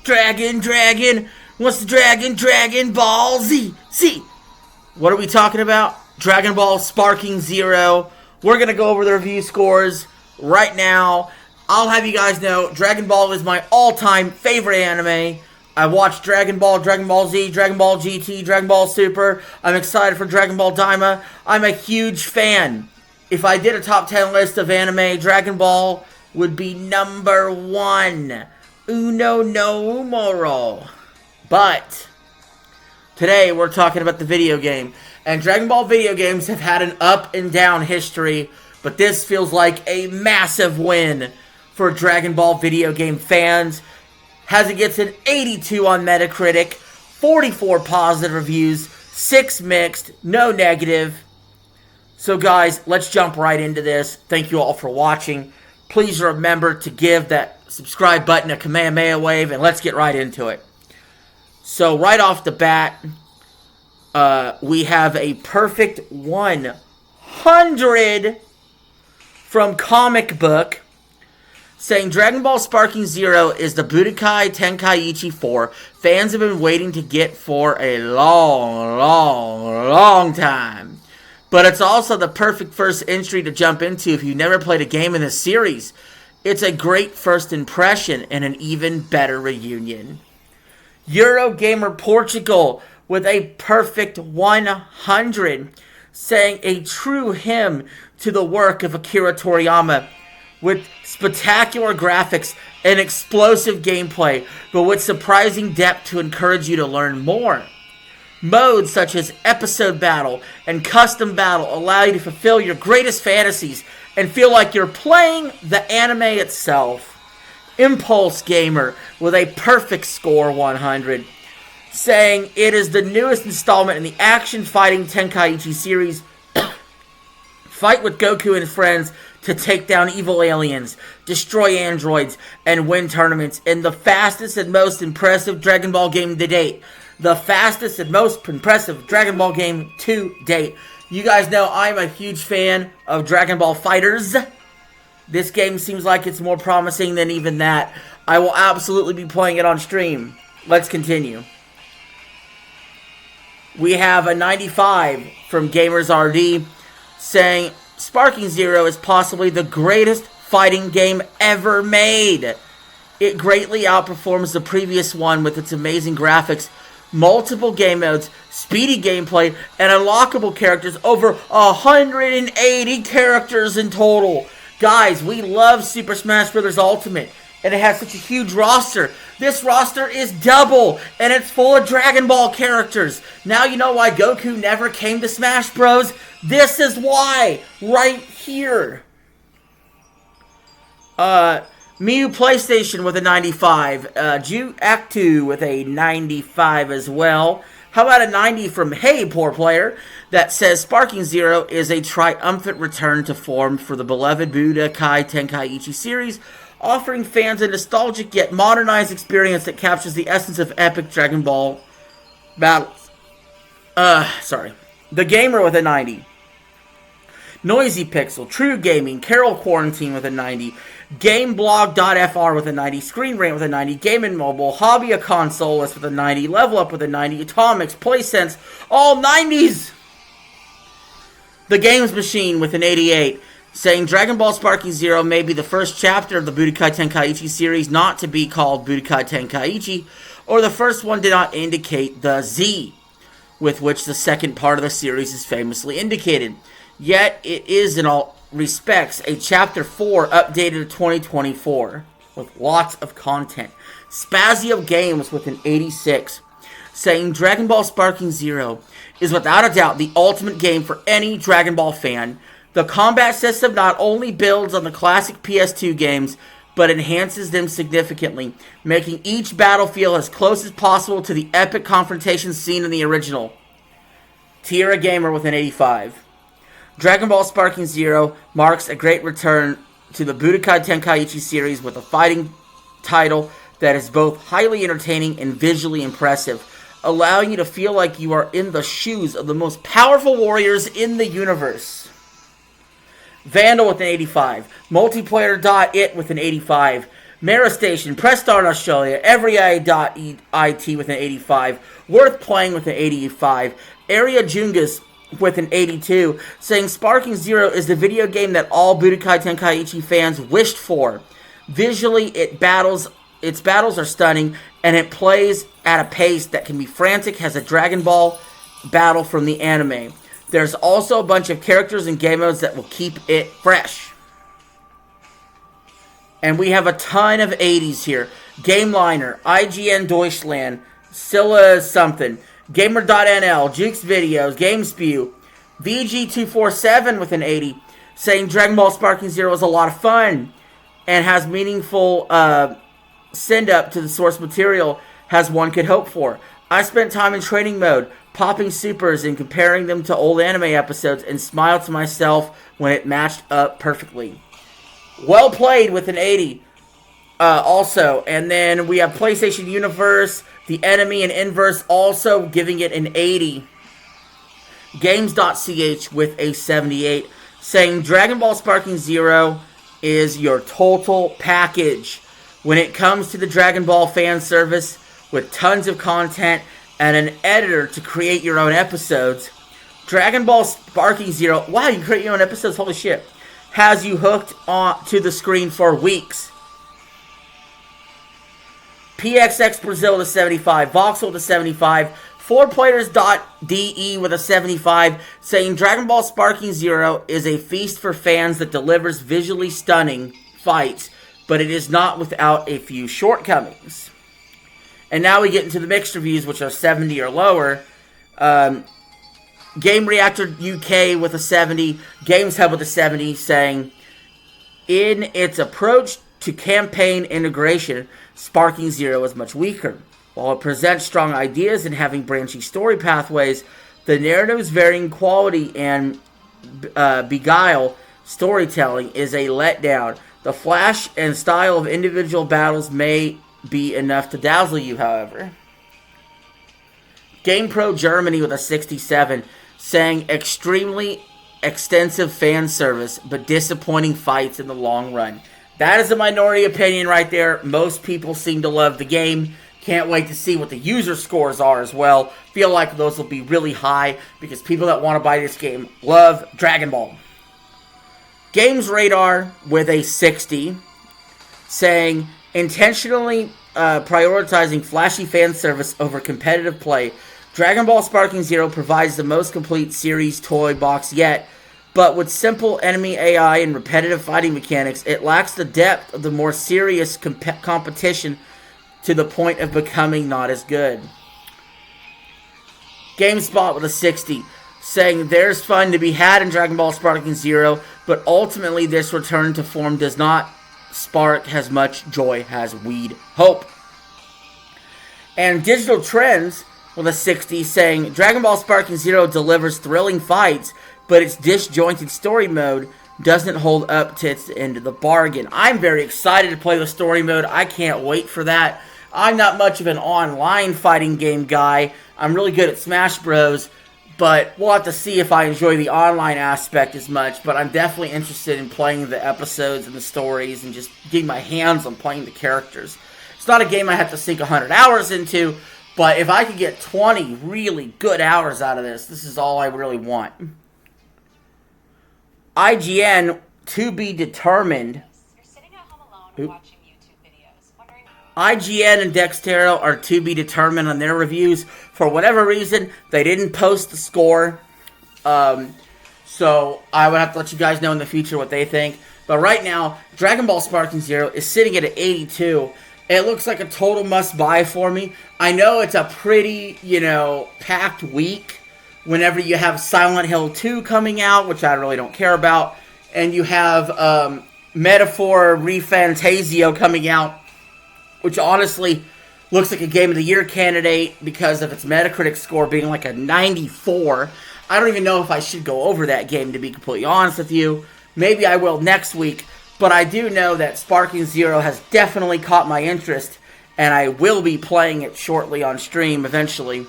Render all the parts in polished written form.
Dragon. What's the Dragon Ball Z? What are we talking about? Dragon Ball Sparking Zero. We're going to go over the review scores right now. I'll have you guys know, Dragon Ball is my all-time favorite anime. I watched Dragon Ball, Dragon Ball Z, Dragon Ball GT, Dragon Ball Super. I'm excited for Dragon Ball Daima. I'm a huge fan. If I did a top 10 list of anime, Dragon Ball would be number 1. Uno numero. But today we're talking about the video game. And Dragon Ball video games have had an up and down history, but this feels like a massive win for Dragon Ball video game fans. As it gets an 82 on Metacritic, 44 positive reviews, 6 mixed, no negative. So guys, let's jump right into this. Thank you all for watching. Please remember to give that subscribe button a Kamehameha wave, and let's get right into it. So right off the bat, we have a perfect 100 from Comic Book, saying Dragon Ball Sparking Zero is the Budokai Tenkaichi 4 fans have been waiting to get for a long time. But it's also the perfect first entry to jump into if you've never played a game in this series. It's a great first impression and an even better reunion. Eurogamer Portugal with a perfect 100, saying a true hymn to the work of Akira Toriyama, with spectacular graphics and explosive gameplay, but with surprising depth to encourage you to learn more. Modes such as Episode Battle and Custom Battle allow you to fulfill your greatest fantasies and feel like you're playing the anime itself. Impulse Gamer with a perfect score 100, saying it is the newest installment in the action-fighting Tenkaichi series. Fight with Goku and his friends to take down evil aliens, destroy androids, and win tournaments in the fastest and most impressive Dragon Ball game to date. The fastest and most impressive Dragon Ball game to date. You guys know I'm a huge fan of Dragon Ball Fighters. This game seems like it's more promising than even that. I will absolutely be playing it on stream. Let's continue. We have a 95 from Gamers RD, saying Sparking Zero is possibly the greatest fighting game ever made. It greatly outperforms the previous one with its amazing graphics, multiple game modes, speedy gameplay, and unlockable characters. Over 180 characters in total. Guys, we love Super Smash Bros. Ultimate, and it has such a huge roster. This roster is double, and it's full of Dragon Ball characters. Now you know why Goku never came to Smash Bros. This is why, right here. Miu PlayStation with a 95. Ju Actu with a 95 as well. How about a 90 from Hey Poor Player that says Sparking Zero is a triumphant return to form for the beloved Budokai Tenkaichi series, offering fans a nostalgic yet modernized experience that captures the essence of epic Dragon Ball battles. The Gamer with a 90. Noisy Pixel, True Gaming, Carol Quarantine with a 90, GameBlog.fr with a 90, Screen Rant with a 90, Game & Mobile, Hobby a Consolist with a 90, Level Up with a 90, Atomics, PlaySense, all 90s! The Games Machine with an 88, saying Dragon Ball Sparking Zero may be the first chapter of the Budokai Tenkaichi series not to be called Budokai Tenkaichi, or the first one did not indicate the Z, with which the second part of the series is famously indicated. Yet, it is in all respects a Chapter 4 updated to 2024 with lots of content. Spazio Games with an 86, saying Dragon Ball Sparking Zero is without a doubt the ultimate game for any Dragon Ball fan. The combat system not only builds on the classic PS2 games, but enhances them significantly, making each battle feel as close as possible to the epic confrontations seen in the original. Tira Gamer with an 85. Dragon Ball Sparking Zero marks a great return to the Budokai Tenkaichi series with a fighting title that is both highly entertaining and visually impressive, allowing you to feel like you are in the shoes of the most powerful warriors in the universe. Vandal with an 85. Multiplayer.it with an 85. Mara Station, Press Start Australia, Every.it with an 85, Worth Playing with an 85, Area Jungas with an 82, saying Sparking Zero is the video game that all Budokai Tenkaichi fans wished for. Visually, its battles are stunning, and it plays at a pace that can be frantic, has a Dragon Ball battle from the anime. There's also a bunch of characters and game modes that will keep it fresh. And we have a ton of 80s here. GameLiner, IGN Deutschland, Scylla something, Gamer.nl, Jukes Videos, GameSpew, VG247 with an 80, saying Dragon Ball Sparking Zero is a lot of fun and has meaningful send-up to the source material as one could hope for. I spent time in training mode, popping supers and comparing them to old anime episodes, and smiled to myself when it matched up perfectly. Well played with an 80 also. And then we have PlayStation Universe, The Enemy and Inverse also giving it an 80. Games.ch with a 78, saying Dragon Ball Sparking Zero is your total package when it comes to the Dragon Ball fan service, with tons of content and an editor to create your own episodes. Dragon Ball Sparking Zero, wow, you create your own episodes, holy shit, has you hooked on to the screen for weeks. PXX Brazil with a 75, Voxel with a 75, 4players.de with a 75, saying Dragon Ball Sparking Zero is a feast for fans that delivers visually stunning fights, but it is not without a few shortcomings. And now we get into the mixed reviews, which are 70 or lower. Game Reactor UK with a 70, Games Hub with a 70, saying, in its approach to campaign integration, Sparking Zero is much weaker. While it presents strong ideas and having branching story pathways, the narrative's varying quality and beguile storytelling is a letdown. The flash and style of individual battles may be enough to dazzle you, however. GamePro Germany with a 67, saying extremely extensive fan service, but disappointing fights in the long run. That is a minority opinion right there. Most people seem to love the game. Can't wait to see what the user scores are as well. Feel like those will be really high because people that want to buy this game love Dragon Ball. Games Radar with a 60, saying intentionally prioritizing flashy fan service over competitive play. Dragon Ball Sparking Zero provides the most complete series toy box yet, but with simple enemy AI and repetitive fighting mechanics, it lacks the depth of the more serious competition to the point of becoming not as good. GameSpot with a 60, saying there's fun to be had in Dragon Ball Sparking Zero, but ultimately this return to form does not spark as much joy as we'd hope. And Digital Trends with a 60, saying Dragon Ball Sparking Zero delivers thrilling fights, but its disjointed story mode doesn't hold up to its end of the bargain. I'm very excited to play the story mode. I can't wait for that. I'm not much of an online fighting game guy. I'm really good at Smash Bros, but we'll have to see if I enjoy the online aspect as much. But I'm definitely interested in playing the episodes and the stories and just getting my hands on playing the characters. It's not a game I have to sink 100 hours into, but if I could get 20 really good hours out of this, this is all I really want. IGN, to be determined. You're sitting at home alone and watching YouTube videos, wondering... IGN and Dextero are to be determined on their reviews. For whatever reason, they didn't post the score. So I would have to let you guys know in the future what they think. But right now, Dragon Ball Sparking Zero is sitting at an 82. It looks like a total must-buy for me. I know it's a pretty, packed week whenever you have Silent Hill 2 coming out, which I really don't care about, and you have Metaphor ReFantazio coming out, which honestly looks like a Game of the Year candidate because of its Metacritic score being like a 94. I don't even know if I should go over that game, to be completely honest with you. Maybe I will next week, but I do know that Sparking Zero has definitely caught my interest, and I will be playing it shortly on stream eventually.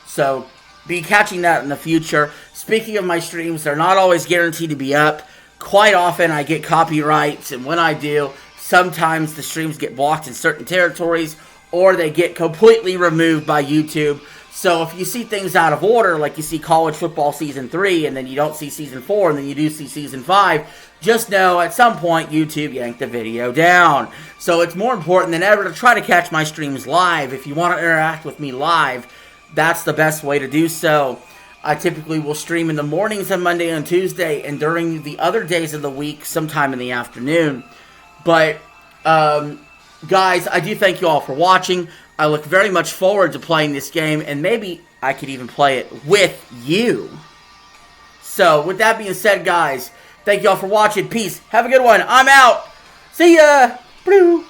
So be catching that in the future. Speaking of my streams, they're not always guaranteed to be up. Quite often I get copyrights, and when I do, sometimes the streams get blocked in certain territories, or they get completely removed by YouTube. So if you see things out of order, like you see college football season 3, and then you don't see season 4, and then you do see season 5, just know at some point YouTube yanked the video down. So it's more important than ever to try to catch my streams live. If you want to interact with me live, that's the best way to do so. I typically will stream in the mornings on Monday and Tuesday, and during the other days of the week, sometime in the afternoon. But, guys, I do thank you all for watching. I look very much forward to playing this game, and maybe I could even play it with you. So, with that being said, guys, thank you all for watching. Peace. Have a good one. I'm out. See ya. Blue.